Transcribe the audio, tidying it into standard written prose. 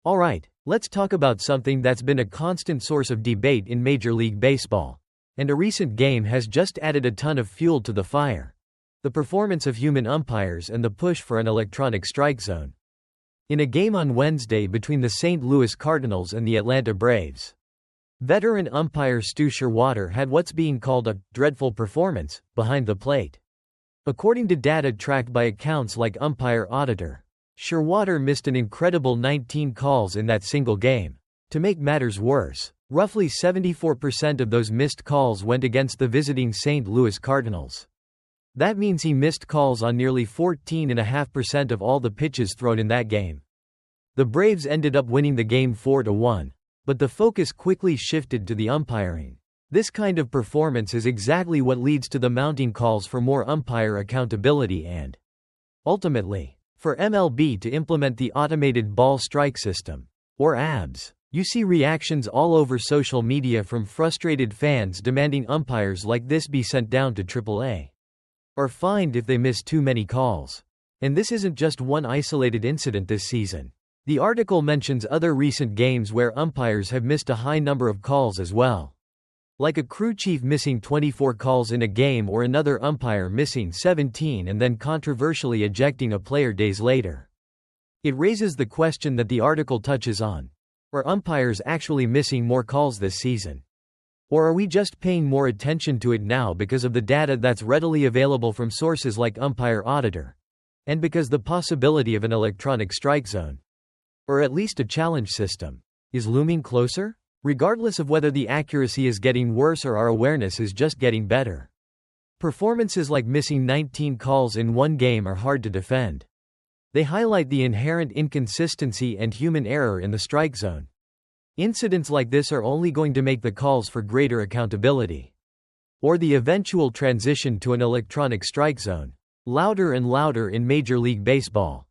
Alright, let's talk about something that's been a constant source of debate in Major League Baseball. And a recent game has just added a ton of fuel to the fire. The performance of human umpires and the push for an electronic strike zone. In a game on Wednesday between the St. Louis Cardinals and the Atlanta Braves, veteran umpire Scheurwater had what's being called a dreadful performance behind the plate. According to data tracked by accounts like Umpire Auditor, Scheurwater missed an incredible 19 calls in that single game. To make matters worse, roughly 74% of those missed calls went against the visiting St. Louis Cardinals. That means he missed calls on nearly 14.5% of all the pitches thrown in that game. The Braves ended up winning the game 4-1, but the focus quickly shifted to the umpiring. This kind of performance is exactly what leads to the mounting calls for more umpire accountability and, ultimately, for MLB to implement the Automated Ball Strike System, or ABS. You see reactions all over social media from frustrated fans demanding umpires like this be sent down to AAA. Or fined if they miss too many calls. And this isn't just one isolated incident this season. The article mentions other recent games where umpires have missed a high number of calls as well. Like a crew chief missing 24 calls in a game or another umpire missing 17 and then controversially ejecting a player days later. It raises the question that the article touches on. Are umpires actually missing more calls this season? Or are we just paying more attention to it now because of the data that's readily available from sources like Umpire Auditor? And because the possibility of an electronic strike zone, or at least a challenge system, is looming closer? Regardless of whether the accuracy is getting worse or our awareness is just getting better. Performances like missing 19 calls in one game are hard to defend. They highlight the inherent inconsistency and human error in the strike zone. Incidents like this are only going to make the calls for greater accountability, or the eventual transition to an electronic strike zone, louder and louder in Major League Baseball.